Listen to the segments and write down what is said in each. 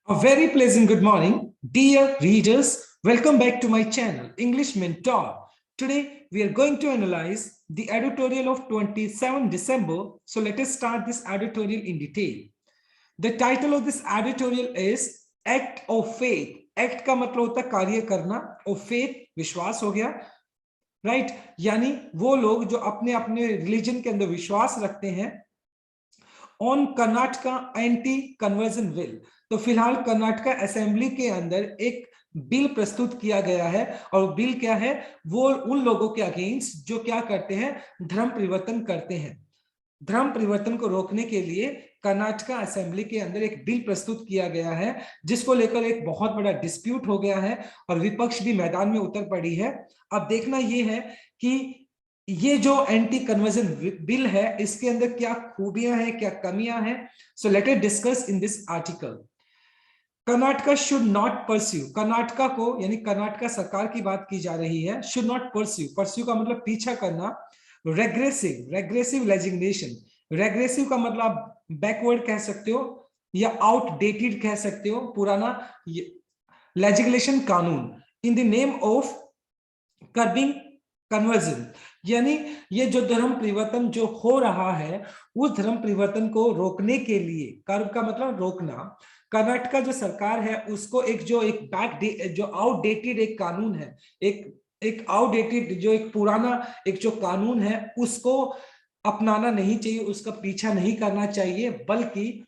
A very pleasant good morning, dear readers. Welcome back to my channel, English Mentor. Today, we are going to analyze the editorial of 27 December. So let us start this editorial in detail. The title of this editorial is Act of Faith. Act का मतलब होता है कार्य करना, और faith विश्वास हो गया, राइट? यानी वो लोग जो अपने अपने रिलीजन के अंदर विश्वास रखते हैं on Karnataka anti conversion bill. तो फिलहाल कर्नाटका असेंबली के अंदर एक बिल प्रस्तुत किया गया है, और बिल क्या है? वो उन लोगों के अगेंस्ट जो क्या करते हैं, धर्म परिवर्तन करते हैं। धर्म परिवर्तन को रोकने के लिए कर्नाटका असेंबली के अंदर एक बिल प्रस्तुत किया गया है, जिसको लेकर एक बहुत बड़ा डिस्प्यूट हो गया है और विपक्ष भी मैदान में उतर पड़ी है। अब देखना यह है कि ये जो एंटी कन्वर्जन बिल है, इसके अंदर क्या खूबियां हैं, क्या कमियां हैं। So let us discuss in this article. Karnataka should not pursue, Karnataka को यानी कर्नाटका सरकार की बात की जा रही है, शुड नॉट परस्यू, परस्यू का मतलब पीछा करना, रेग्रेसिव लेजिस्लेशन, रेग्रेसिव का मतलब बैकवर्ड कह सकते हो या आउटडेटेड कह सकते हो, पुराना लेजिस्लेशन कानून, in the name of curbing conversion. यानी ये जो धर्म परिवर्तन जो हो रहा है, उस धर्म परिवर्तन को रोकने के लिए, कर्ब का मतलब रोकना, कर्नाटका जो सरकार है उसको जो आउटडेटेड एक कानून है, एक आउटडेटेड जो एक पुराना एक जो कानून है, उसको अपनाना नहीं चाहिए, उसका पीछा नहीं करना चाहिए, बल्कि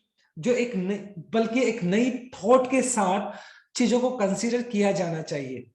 एक नई थॉट के साथ चीजों को कंसीडर किया जाना चाहिए।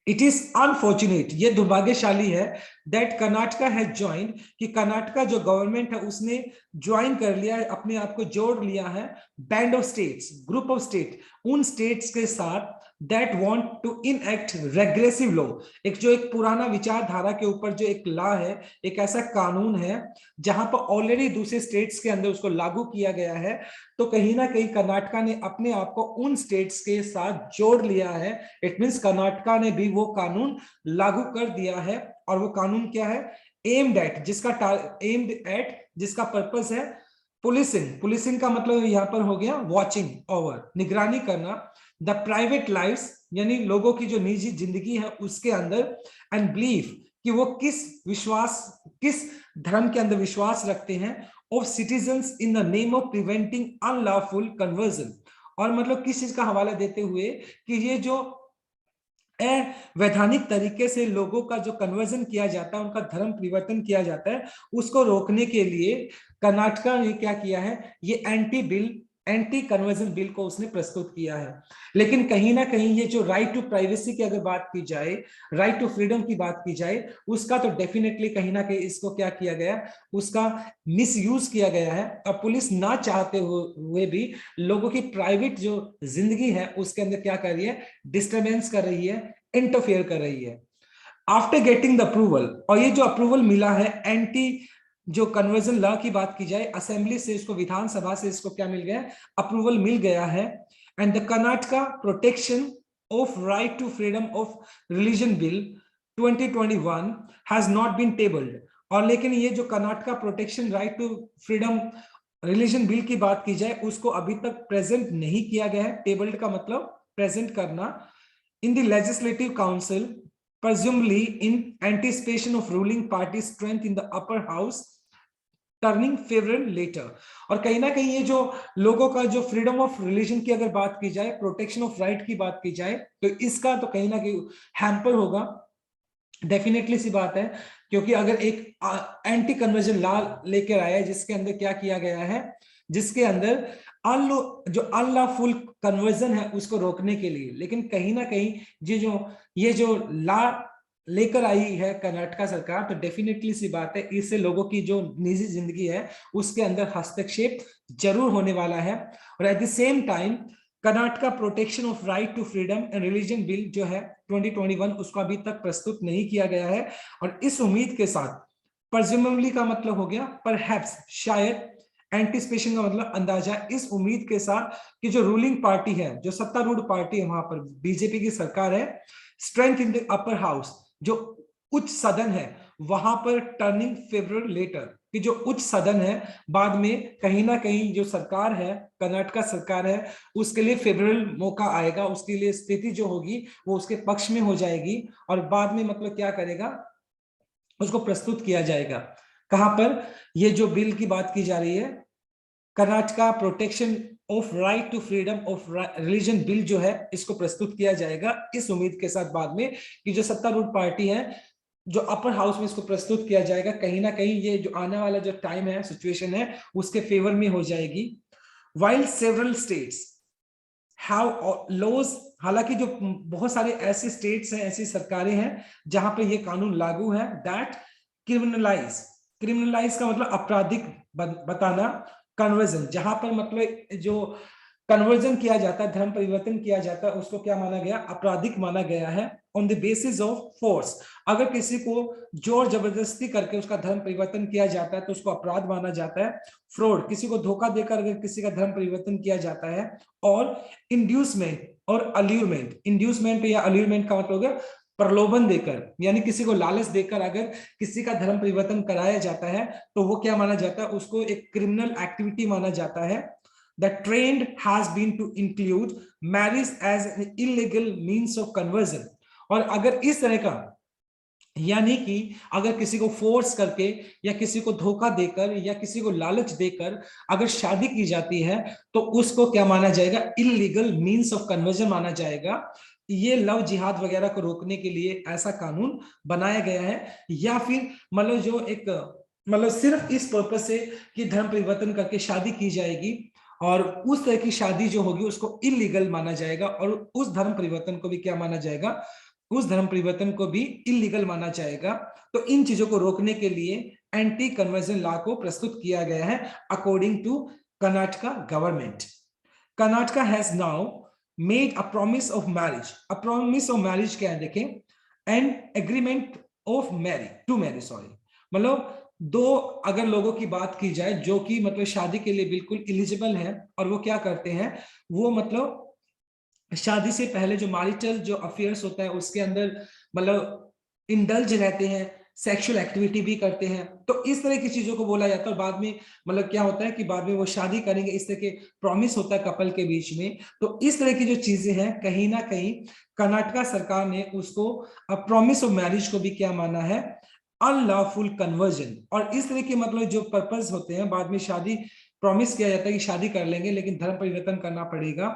इट इज अनफॉर्चुनेट, ये दुर्भाग्यशाली है, दैट कर्नाटका हैज ज्वाइंड, कि कर्नाटका जो गवर्नमेंट है उसने ज्वाइन कर लिया है, अपने आप को जोड़ लिया है band of states, group of state, उन स्टेट्स के साथ that want to enact regressive law, एक पुराना विचारधारा के ऊपर जो एक लॉ है, एक ऐसा कानून है जहां पर ऑलरेडी दूसरे स्टेट्स के अंदर उसको लागू किया गया है। तो कहीं ना कहीं कर्नाटका ने अपने आप को उन स्टेट्स के साथ जोड़ लिया है। इट मींस कर्नाटका ने भी वो कानून लागू कर दिया है, और वो कानून क्या है? एम्ड एट, जिसका पर्पस है पुलिसिंग। पुलिसिंग का मतलब यहां पर हो गया वॉचिंग ओवर, निगरानी करना, द प्राइवेट लाइफ्स, यानी लोगों की जो निजी जिंदगी है उसके अंदर, एंड बिलीफ, कि वो किस धर्म के अंदर विश्वास रखते हैं, of citizens in the name of preventing unlawful conversion. और मतलब किस चीज का हवाला देते हुए कि ये जो वैधानिक तरीके से लोगों का जो कन्वर्जन किया जाता है, उनका धर्म परिवर्तन किया जाता है, उसको रोकने के लिए कर्नाटका ने क्या किया है, ये एंटी कन्वर्जन बिल को उसने प्रस्तुत किया है। लेकिन कहीं ना कहीं ये जो राइट टू प्राइवेसी की अगर बात की जाए, राइट टू फ्रीडम की बात की जाए, उसका तो डेफिनेटली कहीं ना कहीं इसको क्या किया गया, उसका मिसयूज किया गया है, और पुलिस ना चाहते हुए भी लोगों की प्राइवेट जो जिंदगी है उसके अंदर क्या कर रही है, डिस्टर्बेंस कर रही है, इंटरफेयर कर रही है। आफ्टर गेटिंग द अप्रूवल, और ये जो अप्रूवल मिला है एंटी जो कन्वर्जन लॉ की बात की जाए, असेंबली से इसको, विधानसभा से इसको क्या मिल गया, अप्रूवल मिल गया है। And the Karnataka protection of right to freedom of religion bill 2021 has not been tabled. और लेकिन ये जो Karnataka protection right to freedom religion bill की बात की जाए, उसको अभी तक प्रेजेंट नहीं किया गया है। टेबल्ड का मतलब प्रेजेंट करना, in the legislative council, presumably in anticipation of ruling party strength in the upper house turning favourable letter. और कहीं ना कहीं ये जो लोगों का जो फ्रीडम ऑफ रिलीजन की अगर बात की जाए, प्रोटेक्शन ऑफ राइट की बात की जाए, तो इसका तो कहीं ना कहीं हैम्पर होगा, डेफिनेटली सी बात है। क्योंकि अगर एक एंटी कन्वर्जन लॉ लेकर आया है, जिसके अंदर क्या किया गया है, जिसके अंदर जो अनलॉफुल कन्वर्जन है उसको रोकने के लिए, लेकिन कहीं ना कहीं ये जो लॉ लेकर आई है कर्नाटका सरकार, तो डेफिनेटली सी बात है, इससे लोगों की जो निजी जिंदगी है उसके अंदर हस्तक्षेप जरूर होने वाला है। और at the same time Karnataka protection of right to freedom and religion bill जो है 2021, उसको अभी तक प्रस्तुत नहीं किया गया है। और इस उम्मीद के साथ, प्रेज्यूमेबली का मतलब हो गया परहैप्स, शायद, एंटिसिपेशन का मतलब अंदाजा, इस उम्मीद के साथ कि जो रूलिंग पार्टी है, जो सत्तारूढ़ पार्टी है, वहां पर बीजेपी की सरकार है, strength in the upper house, जो उच्च सदन है, वहां पर टर्निंग फेवरेबल लेटर, कि जो उच्च सदन है बाद में कहीं ना कहीं जो सरकार है, कर्नाटक सरकार है, उसके लिए फेवरेबल मौका आएगा, उसके लिए स्थिति जो होगी वो उसके पक्ष में हो जाएगी और बाद में मतलब क्या करेगा, उसको प्रस्तुत किया जाएगा। कहां पर ये जो बिल की बात की जा रही है, Karnataka protection of right to freedom of religion bill जो है, इसको प्रस्तुत किया जाएगा इस उम्मीद के साथ बाद में कि जो सत्तारूढ़ पार्टी है, जो अपर हाउस में इसको प्रस्तुत किया जाएगा, कहीं ना कहीं ये जो आने वाला जो टाइम है, सिचुएशन है, उसके फेवर में हो जाएगी। While several states have laws, हालांकि जो बहुत सारे ऐसे स्टेट्स हैं, ऐसी सरकारें हैं जहां पे ये कानून लागू है, दैट क्रिमिनलाइज, क्रिमिनलाइज का मतलब आपराधिक बताना, कन्वर्जन, जहां पर मतलब जो कन्वर्जन किया जाता है, धर्म परिवर्तन किया जाता है, उसको क्या माना गया, आपराधिक माना गया है। On the basis of force, अगर किसी को जोर जबरदस्ती करके उसका धर्म परिवर्तन किया जाता है तो उसको अपराध माना जाता है। फ्रॉड, किसी को धोखा देकर अगर किसी का धर्म परिवर्तन किया जाता है। और इंड्यूसमेंट और अल्यूरमेंट, इंड्यूसमेंट या अल्यूरमेंट का मतलब हो गया प्रलोभन देकर, यानी किसी को लालच देकर अगर किसी का धर्म परिवर्तन कराया जाता है तो वो क्या माना जाता है, उसको एक क्रिमिनल एक्टिविटी माना जाता है। The trend has been to include marriage as an illegal means of conversion, और अगर इस तरह का, यानी कि अगर किसी को फोर्स करके या किसी को धोखा देकर या किसी को लालच देकर अगर शादी की जाती है तो उसको क्या माना जाएगा, इलीगल मींस ऑफ कन्वर्जन माना जाएगा। ये लव जिहाद वगैरह को रोकने के लिए ऐसा कानून बनाया गया है, या फिर मतलब जो एक मतलब सिर्फ इस पर्पज से कि धर्म परिवर्तन करके शादी की जाएगी और उस तरह की शादी जो होगी उसको इलीगल माना जाएगा, और उस धर्म परिवर्तन को भी क्या माना जाएगा, उस धर्म परिवर्तन को भी इलीगल माना जाएगा। तो इन चीजों को रोकने के लिए एंटी कन्वर्जन लॉ को प्रस्तुत किया गया है according to Karnataka government. Karnataka has now made a promise of marriage, a promise of marriage क्या है देखें, and agreement of marry to marry, sorry, मतलब दो अगर लोगों की बात की जाए जो कि मतलब शादी के लिए बिल्कुल एलिजिबल है, और वो क्या करते हैं, वो मतलब शादी से पहले जो मैरिटल जो अफेयर्स होता है उसके अंदर मतलब इंडल्ज रहते हैं, सेक्सुअल एक्टिविटी भी करते हैं, तो इस तरह की चीजों को बोला जाता है। और बाद में मतलब क्या होता है कि बाद में वो शादी करेंगे, इस तरह के प्रॉमिस होता है कपल के बीच में। तो इस तरह की जो चीजें हैं कहीं ना कहीं कर्नाटका सरकार ने उसको प्रॉमिस ऑफ मैरिज को भी क्या माना है, अनलॉफुल कन्वर्जन। और इस तरह के मतलब जो पर्पस होते हैं, बाद में शादी प्रॉमिस किया जाता है कि शादी कर लेंगे लेकिन धर्म परिवर्तन करना पड़ेगा,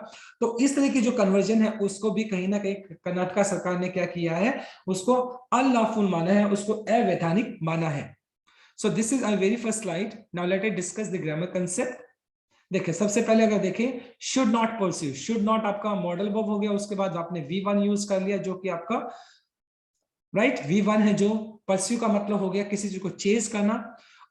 तो इस तरह की जो कन्वर्जन है उसको भी कहीं ना कहीं कर्नाटका सरकार ने क्या किया है, उसको अनलॉफुल माना है, उसको अवैधानिक माना है। So this is our very first slide. Now let us discuss the grammar concept. देखिए सबसे पहले अगर देखें, should not pursue, should not आपका मॉडल वर्ब हो गया, उसके बाद आपने V1 यूज कर लिया जो कि आपका राइट V1 है, जो परस्यू का मतलब हो गया किसी चीज को चेज करना।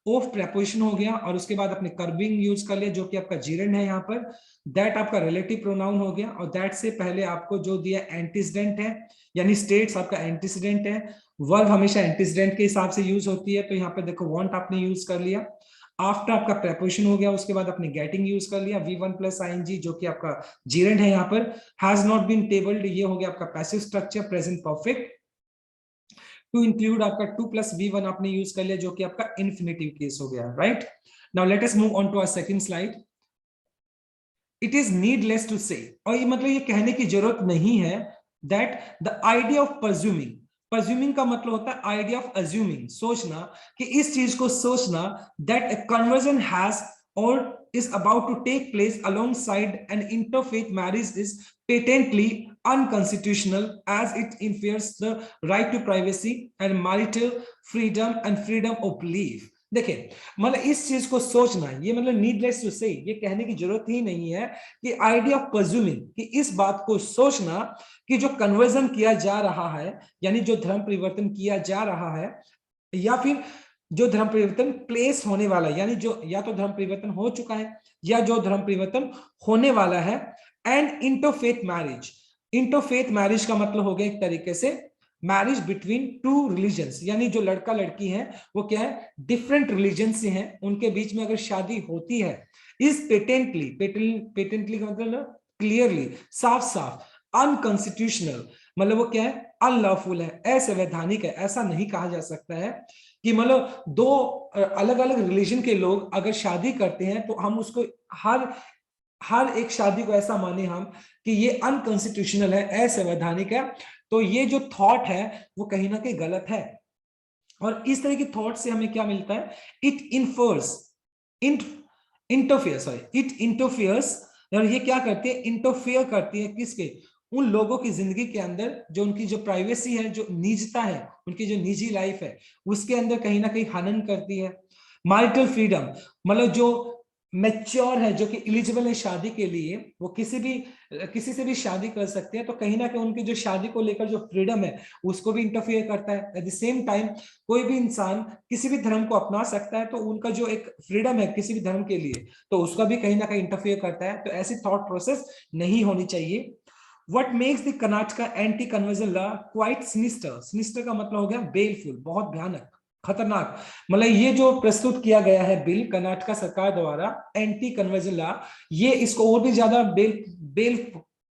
ऑफ प्रेपोजिशन हो गया, और उसके बाद अपने कर्बिंग यूज कर लिया जो कि आपका जीरन है यहाँ पर। दैट आपका रिलेटिव प्रोनाउन हो गया, और दैट से पहले आपको जो दिया एंटीसीडेंट है, यानी स्टेट्स आपका एंटीसीडेंट है। वर्ब हमेशा एंटीसीडेंट के हिसाब से यूज होती है, तो यहाँ पे देखो वांट आपने यूज कर लिया। आफ्टर आपका प्रेपोजिशन हो गया, उसके बाद आपने गेटिंग यूज कर लिया। V1 प्लस ing जो कि आपका जीरन है यहाँ पर। हैज नॉट बीन टेबल्ड, ये हो गया आपका passive structure present perfect. To include आपका 2 प्लस V1 आपने यूज कर लिया जो कि आपका इन्फिनेटिव केस हो गया, right. Now let us move on to our second slide. It is needless to say, और ये मतलब ये कहने की जरूरत नहीं है दैट द आइडिया ऑफ परज्यूमिंग, परज्यूमिंग का मतलब होता है आइडिया ऑफ अज्यूमिंग, सोचना, कि इस चीज को सोचना दैट अ कन्वर्जन हैज और is about to take place alongside an interfaith marriage is patently unconstitutional as it interferes the right to privacy and marital freedom and freedom of belief। देखिए मतलब इस चीज को सोचना, ये मतलब नीडलेस टू से, ये कहने की जरूरत ही नहीं है कि आइडिया ऑफ प्रेज्यूमिंग, कि इस बात को सोचना कि जो कन्वर्जन किया जा रहा है, यानी जो धर्म परिवर्तन किया जा रहा है, या फिर जो धर्म परिवर्तन प्लेस होने वाला है, यानी जो या तो धर्म परिवर्तन हो चुका है या जो धर्म परिवर्तन होने वाला है। And interfaith marriage, interfaith marriage का मतलब हो गया एक तरीके से मैरिज बिटवीन टू रिलीजन्स, यानी जो लड़का लड़की है वो क्या है, डिफरेंट रिलीजन से हैं, उनके बीच में अगर शादी होती है, इज पेटेंटली, पेटेंटली का मतलब क्लियरली, साफ साफ, अनकॉन्स्टिट्यूशनल, मतलब वो क्या है, अनलॉफुल है, असंवैधानिक है। ऐसा नहीं कहा जा सकता है कि मतलब दो अलग अलग रिलीजन के लोग अगर शादी करते हैं तो हम उसको हर हर एक शादी को ऐसा माने हम कि ये अनकॉन्स्टिट्यूशनल है, असंवैधानिक है। तो ये जो थॉट है वो कहीं ना कहीं गलत है। और इस तरह की थॉट से हमें क्या मिलता है, it इन्फर्स interfere sorry it interferes. और ये क्या करती है, इंटरफियर करती है किसके, उन लोगों की जिंदगी के अंदर जो उनकी जो प्राइवेसी है, जो निजता है, उनकी जो निजी लाइफ है, उसके अंदर कहीं ना कहीं हनन करती है। मैरिटल फ्रीडम मतलब जो मैच्योर है, जो कि एलिजिबल है शादी के लिए, वो किसी से भी शादी कर सकते हैं। तो कहीं ना कहीं उनकी जो शादी को लेकर जो फ्रीडम है उसको भी इंटरफियर करता है। एट द सेम टाइम कोई भी इंसान किसी भी धर्म को अपना सकता है, तो उनका जो एक फ्रीडम है किसी भी धर्म के लिए, तो उसका भी कहीं ना कहीं इंटरफियर करता है। तो ऐसी थॉट प्रोसेस नहीं होनी चाहिए। What makes the Karnataka anti-conversion law quite sinister? Sinister का मतलब हो गया बेलफुल, बहुत भयानक, खतरनाक। मतलब ये जो प्रस्तुत किया गया है बिल कर्नाटका सरकार द्वारा, एंटी कन्वर्जन लॉ, ये इसको और भी ज्यादा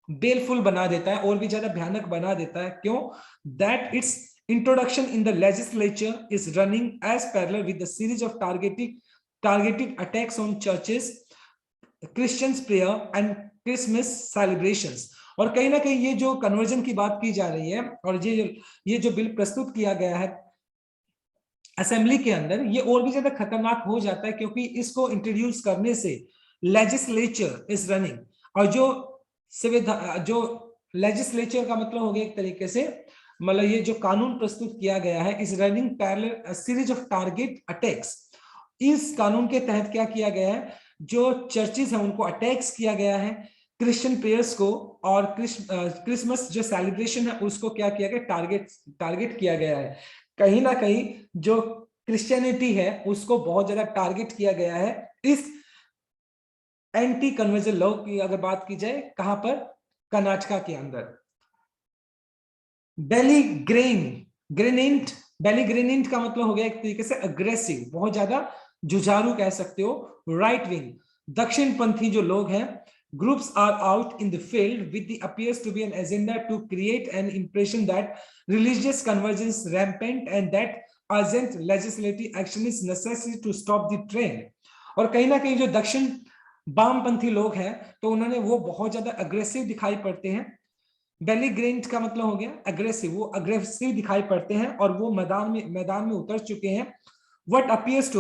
बेलफुल बना देता है, और भी ज्यादा भयानक बना देता है। क्यों? That it's introduction in the legislature is running as parallel with the series of targeted attacks on churches, Christians prayer and Christmas celebrations। और कहीं ना कहीं ये जो कन्वर्जन की बात की जा रही है और ये जो बिल प्रस्तुत किया गया है असेंबली के अंदर, ये और भी ज्यादा खतरनाक हो जाता है, क्योंकि इसको इंट्रोड्यूस करने से लेजिस्लेचर इज रनिंग, और जो लेजिस्लेचर का मतलब हो गया एक तरीके से, मतलब ये जो कानून प्रस्तुत किया गया है, is running parallel series of target attacks. इस कानून के तहत क्या किया गया है, जो चर्चेज हैं उनको अटैक्स किया गया है, क्रिश्चियन प्रेयर्स को, और क्रिसमस जो सेलिब्रेशन है उसको क्या किया गया, टारगेट किया गया है। कहीं ना कहीं जो क्रिश्चियनिटी है उसको बहुत ज्यादा टारगेट किया गया है इस एंटी कन्वर्जन लॉ की अगर बात की जाए। कहां पर? कर्नाटका के अंदर। बेलीग्रेनेंट का मतलब हो गया एक तरीके से अग्रेसिव, बहुत ज्यादा जुझारू कह सकते हो। राइट विंग, दक्षिण पंथी जो लोग हैं, groups are out in the field with the appears to be an agenda to create an impression that religious conversion is rampant and that urgent legislative action is necessary to stop the trend। और कहीं ना कहीं जो दक्षिण वामपंथी लोग हैं तो उन्होंने वो बहुत ज्यादा अग्रेसिव दिखाई पड़ते हैं। बेलीग्रेंट का मतलब हो गया अग्रेसिव, वो अग्रेसिव दिखाई पड़ते हैं और वो मैदान में उतर चुके हैं। What appears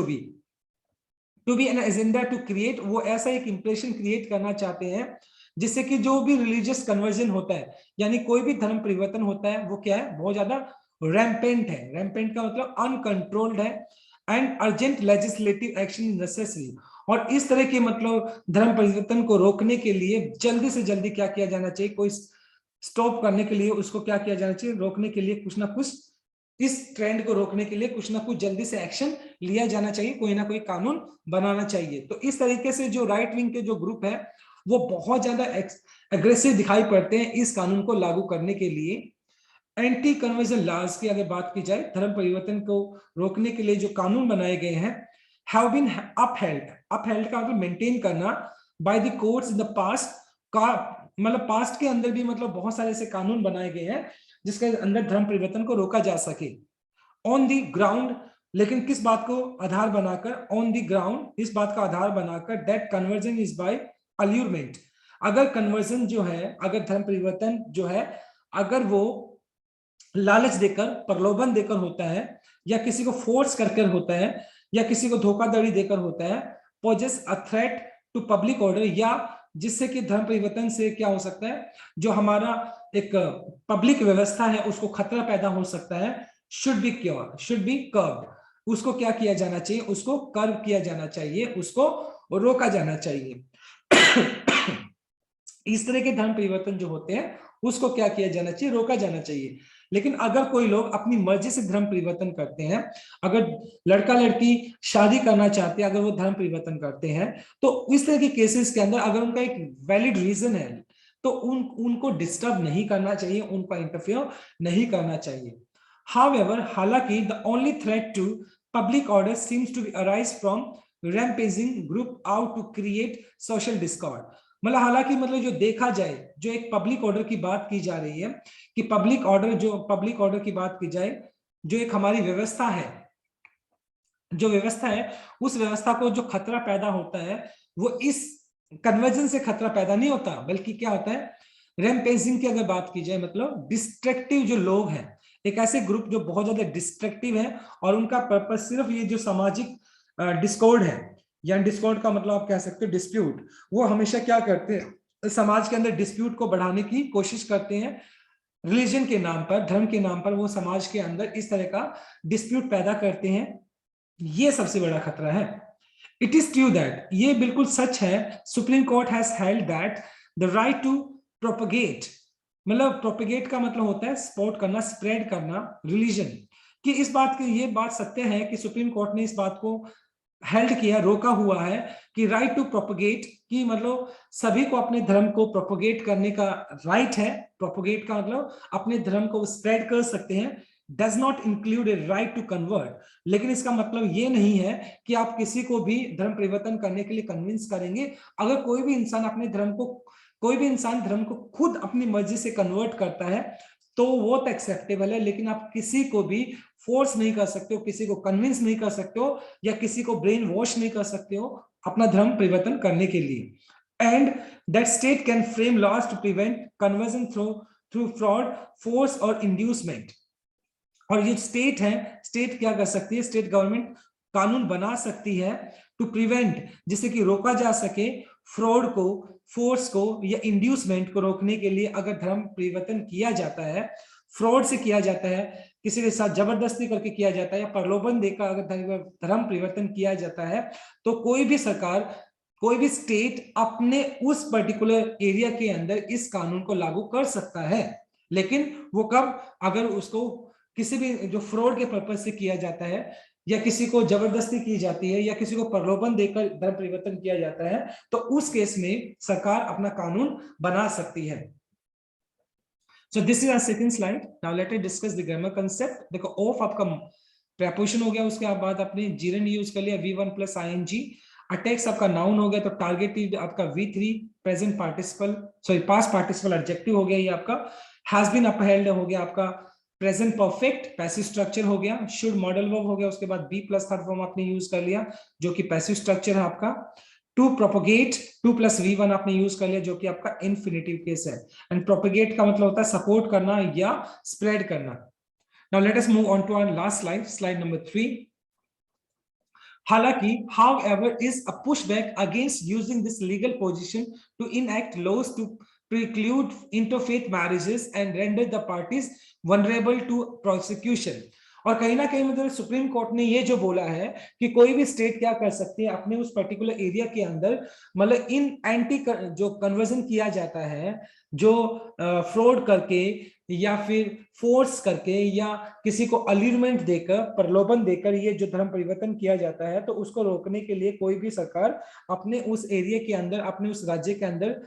to be an agenda to create, वो ऐसा एक इंप्रेशन क्रिएट करना चाहते हैं जिससे कि जो भी रिलीजियस कन्वर्जन होता है, यानी कोई भी धर्म परिवर्तन होता है, वो क्या है, बहुत ज्यादा रैम्पेंट है। रैम्पेंट का मतलब अनकंट्रोल्ड है। And urgent legislative action is necessary, और इस तरह के मतलब धर्म परिवर्तन को रोकने के लिए जल्दी से जल्दी क्या किया जाना चाहिए, कोई स्टॉप करने के लिए उसको क्या किया जाना चाहिए, रोकने के लिए कुछ ना कुछ, इस ट्रेंड को रोकने के लिए कुछ ना कुछ जल्दी से एक्शन लिया जाना चाहिए, कोई ना कोई कानून बनाना चाहिए। तो इस तरीके से जो राइट विंग के जो ग्रुप है वो बहुत ज्यादा एग्रेसिव दिखाई पड़ते हैं इस कानून को लागू करने के लिए। एंटी कन्वर्जन लॉज की अगर बात की जाए, धर्म परिवर्तन को रोकने के लिए जो कानून बनाए गए हैं, हैव बीन अपहेल्ड का मतलब मेंटेन करना, by the courts in the past का मतलब पास्ट के अंदर भी मतलब बहुत सारे ऐसे कानून बनाए गए हैं जिसके अंदर धर्म परिवर्तन को रोका जा सके। ऑन दी ग्राउंड, लेकिन किस बात को आधार बनाकर, ऑन दी ग्राउंड, इस बात का आधार बनाकर दैट कन्वर्जन इज बाय अल्यूरमेंट। अगर कन्वर्जन जो है, अगर धर्म परिवर्तन जो है, अगर वो लालच देकर, प्रलोभन देकर होता है, या किसी को फोर्स करके होता है, या किसी को धोखाधड़ी देकर होता है, poses a threat to public order, या जिससे कि धर्म परिवर्तन से क्या हो सकता है, जो हमारा एक पब्लिक व्यवस्था है उसको खतरा पैदा हो सकता है, शुड बी कर्व्ड, उसको क्या किया जाना चाहिए, उसको कर्व किया जाना चाहिए, उसको रोका जाना चाहिए। इस तरह के धर्म परिवर्तन जो होते हैं उसको क्या किया जाना चाहिए, रोका जाना चाहिए। लेकिन अगर कोई लोग अपनी मर्जी से धर्म परिवर्तन करते हैं, अगर लड़का लड़की शादी करना चाहते हैं, अगर वो धर्म परिवर्तन करते हैं, तो इस तरह के केसेस के अंदर अगर उनका एक वैलिड रीजन है तो उनको डिस्टर्ब नहीं करना चाहिए, उनका इंटरफियर नहीं करना चाहिए। However, हालांकि the only threat to public order seems to arise from rampaging group out to create social discord। मतलब हालांकि मतलब जो देखा जाए, जो एक पब्लिक ऑर्डर की बात की जा रही है कि पब्लिक ऑर्डर की बात की जाए, जो एक हमारी व्यवस्था है, जो व्यवस्था है उस व्यवस्था को जो खतरा पैदा होता है वो इस कन्वर्जन से खतरा पैदा नहीं होता, बल्कि क्या होता है, रैम्पेजिंग की अगर बात की जाए मतलब डिस्ट्रक्टिव जो लोग हैं, एक ऐसे ग्रुप जो बहुत ज्यादा डिस्ट्रक्टिव है और उनका पर्पस सिर्फ ये जो सामाजिक डिस्कॉर्ड है, या डिस्कॉर्ड का मतलब आप कह सकते हो डिस्प्यूट, वो हमेशा क्या करते हैं, समाज के अंदर डिस्प्यूट को बढ़ाने की कोशिश करते हैं, रिलीजन के नाम पर, धर्म के नाम पर वो समाज के अंदर इस तरह का डिस्प्यूट पैदा करते हैं। ये सबसे बड़ा खतरा है। इट इज ट्रू दैट, ये बिल्कुल सच है, Supreme Court has held that the right to propagate, मतलब प्रोपगेट का मतलब होता है सपोर्ट करना, स्प्रेड करना रिलीजन कि इस बात की, ये बात सत्य है कि सुप्रीम कोर्ट ने इस बात को हेल्ड किया, रोका हुआ है कि राइट टू प्रोपगेट, कि मतलब सभी को अपने धर्म को प्रोपगेट करने का राइट है। प्रोपगेट का मतलब अपने धर्म को स्प्रेड कर सकते हैं, does not include a right to convert, लेकिन इसका मतलब ये नहीं है कि आप किसी को भी धर्म परिवर्तन करने के लिए कन्विंस करेंगे। अगर कोई भी इंसान अपने धर्म को, कोई भी इंसान धर्म को खुद अपनी मर्जी से कन्वर्ट करता है तो वो तो एक्सेप्टेबल है, लेकिन आप किसी को भी फोर्स नहीं कर सकते हो, किसी को कन्विंस नहीं कर सकते हो, या किसी को ब्रेन वॉश नहीं कर सकते हो अपना धर्म परिवर्तन करने के लिए। And that state can frame laws to prevent conversion through fraud, force और इंड्यूसमेंट। और ये स्टेट है, स्टेट क्या कर सकती है, स्टेट गवर्नमेंट कानून बना सकती है टू प्रिवेंट, जिससे कि रोका जा सके फ्रॉड को, फोर्स को या इंड्यूसमेंट को रोकने के लिए अगर धर्म परिवर्तन किया जाता है, फ्रॉड से किया जाता है, किसी के साथ जबरदस्ती करके किया जाता है, या प्रलोभन देकर अगर धर्म परिवर्तन किया जाता है, तो कोई भी सरकार, कोई भी स्टेट अपने उस पर्टिकुलर एरिया के अंदर इस कानून को लागू कर सकता है। लेकिन वो कब, अगर उसको किसी भी जो फ्रॉड के पर्पज से किया जाता है, या किसी को जबरदस्ती की जाती है, या किसी को प्रलोभन देकर धर्म परिवर्तन किया जाता है, तो उस केस में सरकार अपना कानून बना सकती है। So this is our second slide. Now let us discuss the grammar concept. देखो ऑफ आपका preposition हो गया, उसके बाद आपने जीरन यूज कर लिया V1 प्लस ing, अटैक्स आपका नाउन हो गया, तो टारगेटेड आपका V3 present participle, sorry past participle adjective हो गया, ये आपका हैज बीन अपहेल्ड हो गया, आपका प्रेजेंट परफेक्ट पैसिव स्ट्रक्चर हो गया, शुड मॉडल वर्ब हो गया, उसके बाद बी प्लस थर्ड फॉर्म आपने यूज कर लिया जो कि पैसिव स्ट्रक्चर है आपका, to propagate, two plus V1 आपने यूज कर लिया जो कि आपका इन्फिनिटिव केस है, एंड प्रोपोगेट का मतलब होता है सपोर्ट करना या स्प्रेड करना। Now let us move on to our last slide, slide number 3। हालांकि however is a pushback against using this legal position to enact laws to preclude interfaith marriages and render the parties vulnerable to prosecution। और कहीं ना कहीं मतलब supreme court ने ये जो बोला है कि कोई भी स्टेट क्या कर सकती है अपने उस पर्टिकुलर एरिया के अंदर, मतलब इन एंटी जो कन्वर्जन किया जाता है, जो फ्रॉड करके या फिर फोर्स करके या किसी को अल्यूरमेंट देकर, प्रलोभन देकर ये जो धर्म परिवर्तन किया जाता है, तो उसको रोकने के लिए कोई भी सरकार अपने उस एरिया के अंदर, अपने उस राज्य के अंदर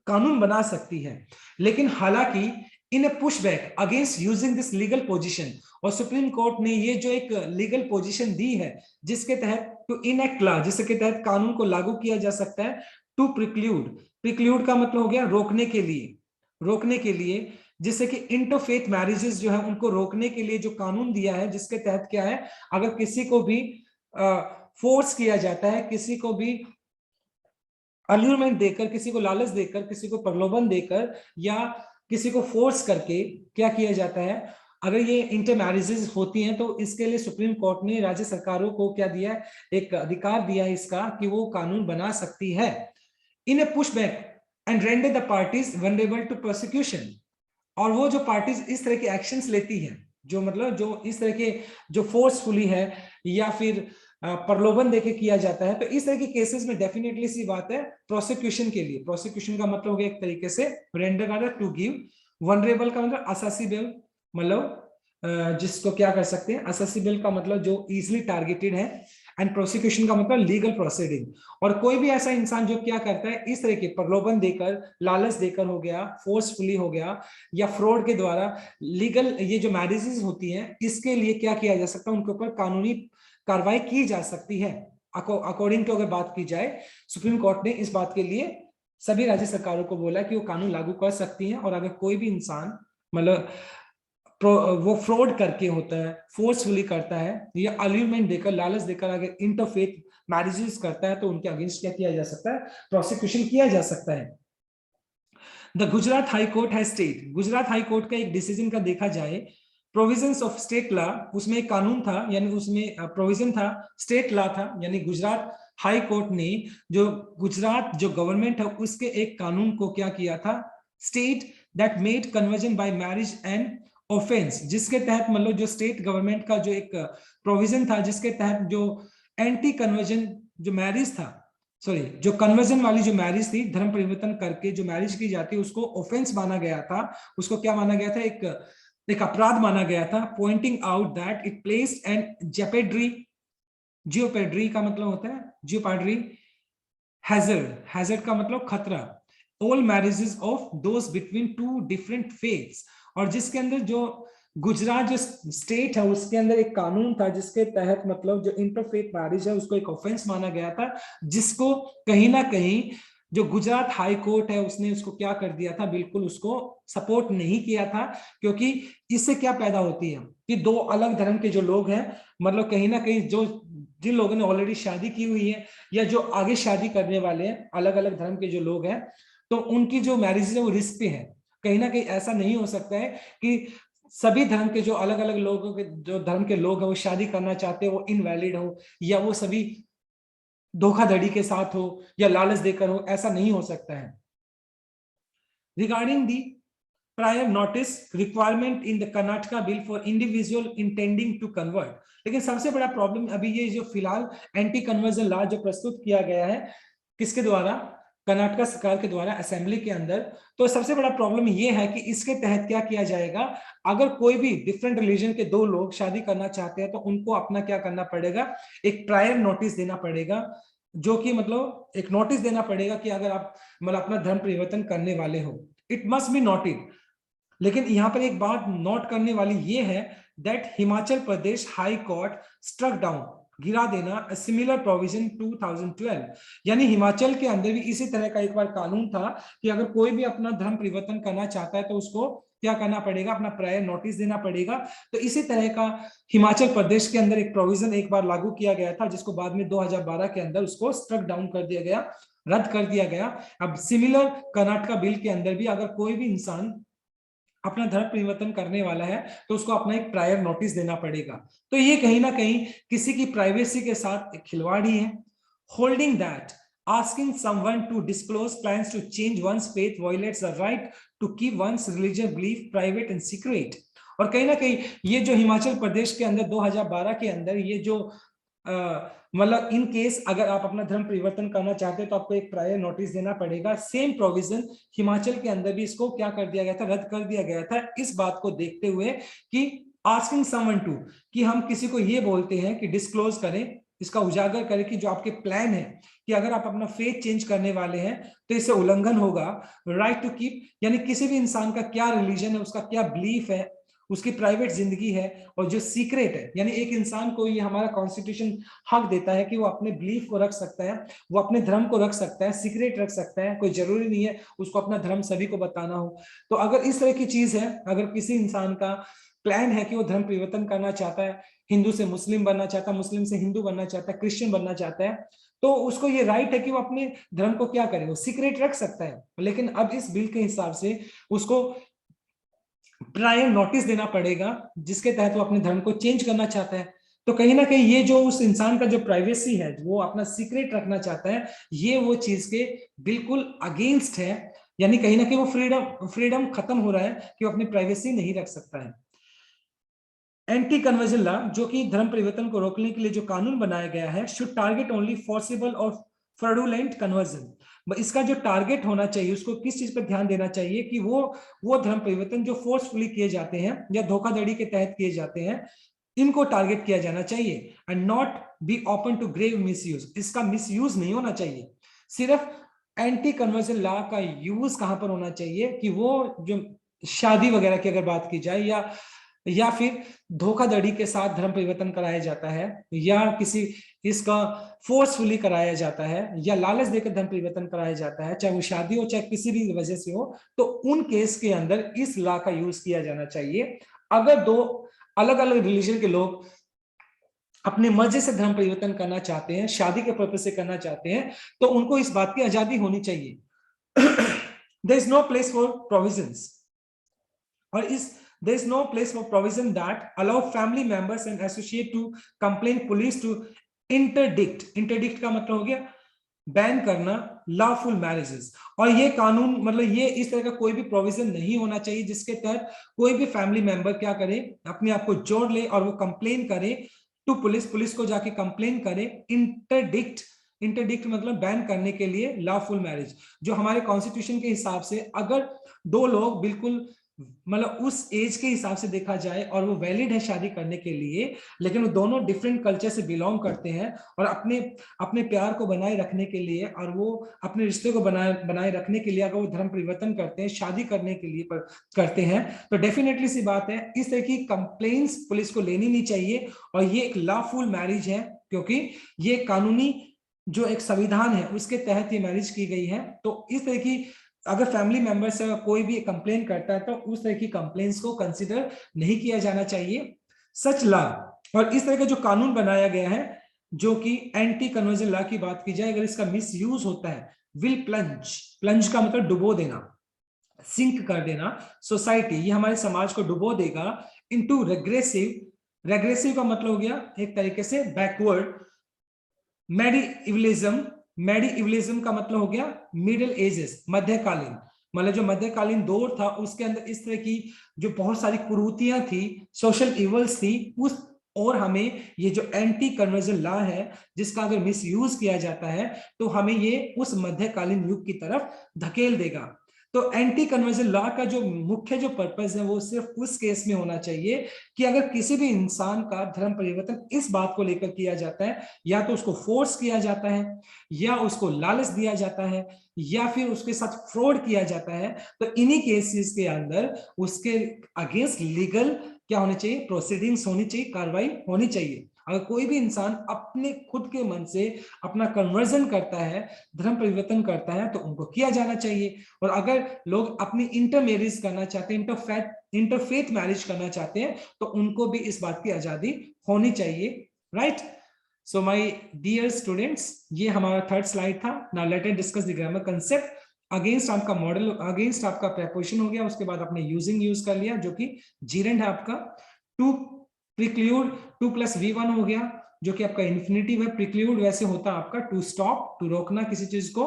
कानून बना सकती है। लेकिन हालांकि इन ए pushback against using this legal position, और सुप्रीम कोर्ट ने ये जो एक लीगल पोजीशन दी है जिसके तहत टू इनएक्ट लॉ, जिसके तहत कानून को लागू किया जा सकता है, टू प्रिक्लूड, प्रिक्लूड का मतलब हो गया रोकने के लिए, रोकने के लिए, जिससे कि इंटरफेथ मैरिजेस जो है उनको रोकने के लिए जो कानून दिया है, जिसके तहत क्या है, अगर किसी को भी फोर्स किया जाता है, किसी को भी अल्यूरमेंट देकर, किसी को लालच देकर, किसी को प्रलोभन देकर या किसी को फोर्स करके क्या किया जाता है, अगर ये इंटर मैरिजेस होती हैं, तो इसके लिए सुप्रीम कोर्ट ने राज्य सरकारों को क्या दिया है, एक अधिकार दिया है इसका कि वो कानून बना सकती है। इन ए pushback and render the parties vulnerable to prosecution, और वो जो पार्टीज इस तरह के एक्शंस लेती हैं, जो मतलब जो इस तरह के जो फोर्सफुली है या फिर प्रलोभन देके किया जाता है, तो इस तरह के केसेस में डेफिनेटली सी बात है प्रोसिक्यूशन के लिए, प्रोसिक्यूशन का मतलब हो गया एक तरीके से रेंडर का टू गिव, वनरेबल का मतलब असेसिबल, मतलब जिसको क्या कर सकते हैं, असेसिबल का मतलब जो इजिली टारगेटेड है, एंड प्रोसिक्यूशन का मतलब लीगल प्रोसीडिंग। और कोई भी ऐसा इंसान जो क्या करता है इस तरह के प्रलोभन देकर, लालच देकर हो गया, फोर्सफुली हो गया, या फ्रॉड के द्वारा लीगल ये जो मैरिजेस होती हैं, इसके लिए क्या किया जा सकता है, उनके ऊपर कानूनी कार्रवाई की जा सकती है। अकॉर्डिंग टू अगर बात की जाए, सुप्रीम कोर्ट ने इस बात के लिए सभी राज्य सरकारों को बोला कि वो कानून लागू कर सकती हैं, और अगर कोई भी इंसान मतलब वो फ्रॉड करके होता है, फोर्सफुली करता है या अल्यूमेंट देकर, लालच देकर अगर इंटरफेथ मैरिजेस करता है तो उनके अगेंस्ट क्या किया जा सकता है, प्रोसिक्यूशन किया जा सकता है। The Gujarat high court has state, Gujarat high court का एक डिसीजन का देखा जाए, प्रोविजंस ऑफ स्टेट लॉ, उसमें एक कानून था, यानी उसमें प्रोविजन था, स्टेट लॉ था, यानी गुजरात हाई कोर्ट ने जो गुजरात जो गवर्नमेंट है उसके एक कानून को क्या किया था, state that made conversion bye marriage and offence, जिसके तहत मतलब जो स्टेट गवर्नमेंट का जो एक प्रोविजन था जिसके तहत जो एंटी कन्वर्जन जो मैरिज था, सॉरी जो कन्वर्जन वाली जो मैरिज थी, धर्म परिवर्तन करके जो मैरिज की जाती है उसको ऑफेंस माना गया था, उसको क्या माना गया था, एक अपराध माना गया था, pointing out that it placed and जेपेड्री, जियोपेड्री का मतलब होता है जियोपाड्री, हैजर्ड, हैजर्ड का मतलब खतरा, all marriages of those between two different faiths, और जिसके अंदर जो गुजरात जो स्टेट है उसके अंदर एक कानून था जिसके तहत मतलब जो इंटरफेथ मैरिज है उसको एक ऑफेंस माना गया था, जिसको कहीं ना कहीं जो गुजरात हाई कोर्ट है उसने उसको क्या कर दिया था, बिल्कुल उसको सपोर्ट नहीं किया था, क्योंकि इससे क्या पैदा होती है कि दो अलग धर्म के जो लोग हैं, मतलब कहीं ना कहीं जो जिन लोगों ने ऑलरेडी शादी की हुई है या जो आगे शादी करने वाले हैं, अलग अलग धर्म के जो लोग हैं, तो उनकी जो मैरिज है वो रिस्क पे है। कहीं ना कहीं ऐसा नहीं हो सकता है कि सभी धर्म के जो अलग अलग लोगों के जो धर्म के लोग हैं वो शादी करना चाहते हैं वो इनवैलिड हो, या वो सभी धोखाधड़ी के साथ हो या लालच देकर हो, ऐसा नहीं हो सकता है। Regarding the prior notice requirement in the Karnataka bill for individual intending to convert, लेकिन सबसे बड़ा प्रॉब्लम अभी ये जो फिलहाल एंटी कन्वर्जन लॉ जो प्रस्तुत किया गया है किसके द्वारा, कर्नाटका सरकार के द्वारा असेंबली के अंदर, तो सबसे बड़ा प्रॉब्लम ये है कि इसके तहत क्या किया जाएगा, अगर कोई भी डिफरेंट रिलीजन के दो लोग शादी करना चाहते हैं तो उनको अपना क्या करना पड़ेगा, एक प्रायर नोटिस देना पड़ेगा, जो कि मतलब एक नोटिस देना पड़ेगा कि अगर आप मतलब अपना धर्म परिवर्तन करने वाले हो, इट मस्ट बी नोटेड। लेकिन यहां पर एक बात नोट करने वाली ये है that Himachal Pradesh High Court struck down, गिरा देना सिमिलर प्रोविजन 2012, यानी हिमाचल के अंदर भी इसी तरह का एक बार कानून था कि अगर कोई भी अपना धर्म परिवर्तन करना चाहता है तो उसको क्या करना पड़ेगा, अपना प्रायर नोटिस देना पड़ेगा। तो इसी तरह का हिमाचल प्रदेश के अंदर एक प्रोविजन एक बार लागू किया गया था जिसको बाद में 2012 के अंदर उसको स्ट्रक डाउन कर दिया गया, रद्द कर दिया गया। अब सिमिलर कर्नाटका बिल के अंदर भी अगर कोई भी इंसान अपना धर्म परिवर्तन करने वाला है तो उसको अपना एक प्रायर नोटिस देना पड़ेगा। तो ये कहीं ना कहीं किसी की प्राइवेसी के साथ एक खिलवाड़ ही है। Holding that asking someone to disclose plans to change one's faith violates the right to keep one's religious belief private and secret। और कहीं ना कहीं ये जो हिमाचल प्रदेश के अंदर 2012 के अंदर ये जो मतलब इन केस अगर आप अपना धर्म परिवर्तन करना चाहते हैं तो आपको एक प्रायर नोटिस देना पड़ेगा, सेम प्रोविजन हिमाचल के अंदर भी इसको क्या कर दिया गया था, रद्द कर दिया गया था, इस बात को देखते हुए कि आस्किंग समवन टू, कि हम किसी को ये बोलते हैं कि डिस्क्लोज करें, इसका उजागर करें कि जो आपके प्लान है कि अगर आप अपना फेथ चेंज करने वाले हैं तो इससे उल्लंघन होगा, राइट टू कीप, यानी किसी भी इंसान का क्या रिलीजन है, उसका क्या बिलीफ है, उसकी प्राइवेट जिंदगी है, और जो सीक्रेट है, यानी एक इंसान को ये हमारा कॉन्स्टिट्यूशन हक देता है कि वो अपने बिलीफ को रख सकता है, वो अपने धर्म को रख सकता है, सीक्रेट रख सकता है, कोई जरूरी नहीं है उसको अपना धर्म सभी को बताना हो। तो अगर इस तरह की चीज है, अगर किसी इंसान का प्लान है कि वो धर्म परिवर्तन करना चाहता है, हिंदू से मुस्लिम बनना चाहता है, मुस्लिम से हिंदू बनना चाहता है, क्रिश्चियन बनना चाहता है, तो उसको ये राइट है कि वो अपने धर्म को क्या करे, वो सीक्रेट रख सकता है। लेकिन अब इस बिल के हिसाब से उसको प्रायर नोटिस देना पड़ेगा जिसके तहत वो अपने धर्म को चेंज करना चाहता है। तो कहीं ना कहीं ये जो उस इंसान का जो प्राइवेसी है, वो अपना सीक्रेट रखना चाहता है, ये वो चीज के बिल्कुल अगेंस्ट है, यानी कहीं ना कहीं वो फ्रीडम फ्रीडम खत्म हो रहा है कि वो अपनी प्राइवेसी नहीं रख सकता है। एंटी कन्वर्जन लॉ, जो कि धर्म परिवर्तन को रोकने के लिए जो कानून बनाया गया है, शुड टारगेट ओनली फॉर्सिबल और फ्रॉडुलेंट कन्वर्जन। इसका जो टारगेट होना चाहिए, उसको किस चीज पर ध्यान देना चाहिए कि वो धर्म परिवर्तन जो फोर्सफुली किए जाते हैं या धोखाधड़ी के तहत किए जाते हैं, इनको टारगेट किया जाना चाहिए, and not be open to grave misuse, इसका मिसयूज नहीं होना चाहिए। सिर्फ एंटी कन्वर्जन लॉ का यूज कहां पर होना चाहिए कि वो जो शादी वगैरह की अगर बात की जाए या या फिर धोखाधड़ी के साथ धर्म परिवर्तन कराया जाता है, या किसी इसका फोर्सफुली कराया जाता है, या लालच देकर धर्म परिवर्तन कराया जाता है, चाहे वो शादी हो चाहे किसी भी वजह से हो, तो उन केस के अंदर इस लॉ का यूज किया जाना चाहिए। अगर दो अलग अलग रिलीजन के लोग अपने मर्जी से धर्म परिवर्तन करना चाहते हैं, शादी के पर्पज से करना चाहते हैं, तो उनको इस बात की आजादी होनी चाहिए। There is no place for provisions, or there is no place for provision that allow family members and associate to complain police to interdict का मतलब हो गया बैन करना लॉफुल मैरिजेस। और ये कानून मतलब ये इस तरह का कोई भी प्रोविजन नहीं होना चाहिए जिसके तहत कोई भी फैमिली मेंबर क्या करे, अपने आप को जोड़ ले और वो कंप्लेन करे टू पुलिस को जाके कंप्लेन करे इंटरडिक्ट मतलब बैन करने के लिए लॉफुल मैरिज। जो हमारे कॉन्स्टिट्यूशन के हिसाब से अगर दो लोग बिल्कुल मतलब उस एज के हिसाब से देखा जाए और वो वैलिड है शादी करने के लिए, लेकिन वो दोनों डिफरेंट कल्चर से बिलोंग करते हैं और अपने अपने प्यार को बनाए रखने के लिए और वो अपने रिश्ते को बनाए रखने के लिए अगर वो धर्म परिवर्तन करते हैं, शादी करने के लिए करते हैं, तो डेफिनेटली सी बात है इस तरह की कंप्लेंट्स पुलिस को लेनी नहीं चाहिए। और ये एक लॉफुल मैरिज है क्योंकि ये कानूनी जो एक संविधान है उसके तहत ये मैरिज की गई है। तो इस तरह की अगर फैमिली मेंबर से कोई भी कंप्लेन करता है तो उस तरह की कंप्लेंट्स को कंसीडर नहीं किया जाना चाहिए। सच लॉ और इस तरह का जो कानून बनाया गया है जो कि एंटी कन्वर्जन लॉ की बात की जाए, अगर इसका मिस यूज होता है, विल प्लंज का मतलब डुबो देना, सिंक कर देना सोसाइटी, ये हमारे समाज को डुबो देगा इनटू रेग्रेसिव का मतलब हो गया एक तरीके से बैकवर्ड, मेडिइवलिज्म का मतलब हो गया मिडिल एजेस, मध्यकालीन, मतलब जो मध्यकालीन दौर था उसके अंदर इस तरह की जो बहुत सारी कुरीतियां थी, सोशल इवल्स थी उस, और हमें ये जो एंटी कन्वर्जन लॉ है जिसका अगर मिस यूज किया जाता है तो हमें ये उस मध्यकालीन युग की तरफ धकेल देगा। तो एंटी कन्वर्जन लॉ का जो मुख्य जो पर्पस है वो सिर्फ उस केस में होना चाहिए कि अगर किसी भी इंसान का धर्म परिवर्तन इस बात को लेकर किया जाता है, या तो उसको फोर्स किया जाता है, या उसको लालच दिया जाता है, या फिर उसके साथ फ्रॉड किया जाता है, तो इन्हीं केसेस के अंदर उसके अगेंस्ट लीगल क्या होनी चाहिए, प्रोसीडिंग्स होनी चाहिए, कार्रवाई होनी चाहिए। अगर कोई भी इंसान अपने खुद के मन से अपना कन्वर्जन करता है, धर्म परिवर्तन करता है, तो उनको किया जाना चाहिए। और अगर लोग अपनी इंटर मैरिज करना चाहते हैं, इंटरफेथ मैरिज करना चाहते हैं, तो उनको भी इस बात की आजादी होनी चाहिए, right. So my dear students, ये हमारा थर्ड स्लाइड था। Now let us discuss the grammar concept. Against आपका मॉडल, अगेंस्ट आपका प्रेपोजिशन हो गया, उसके बाद आपने यूजिंग यूज कर लिया जो कि जीरेंड है आपका। टू प्रिक्लूड, 2 + V1 हो गया जो कि आपका इन्फिनिटिव है। प्रिक्लूड वैसे होता है आपका टू स्टॉप, टू रोकना किसी चीज को।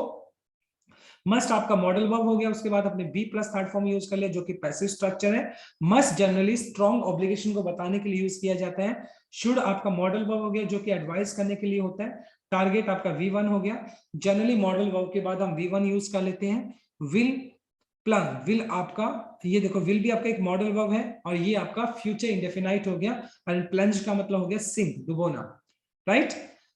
मस्ट आपका मॉडल वर्ब हो गया, उसके बाद आपने B plus third form use कर लिया जो कि पैसिव स्ट्रक्चर है। मस्ट जनरली स्ट्रॉन्ग ऑब्लिगेशन को बताने के लिए यूज किया जाता है। शुड आपका मॉडल वर्ब हो गया जो कि एडवाइस करने के लिए होता है। टारगेट आपका V1 हो गया। जनरली मॉडल वर्ब के बाद हम V1 यूज कर लेते हैं। विल प्लान, विल आपका, ये देखो विल भी आपका एक मॉडल वर्ब है और ये आपका फ्यूचर इंडेफिनाइट हो गया। और प्लंज का मतलब हो गया sink, डुबोना, right.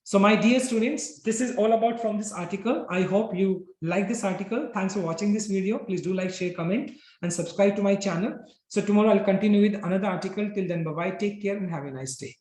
So my dear students, this is all about from this article. I hope you like this article. Thanks for watching this video. Please do like, share, comment and subscribe to my channel. So tomorrow I'll continue with another article. Till then, bye bye, take care and have a nice day.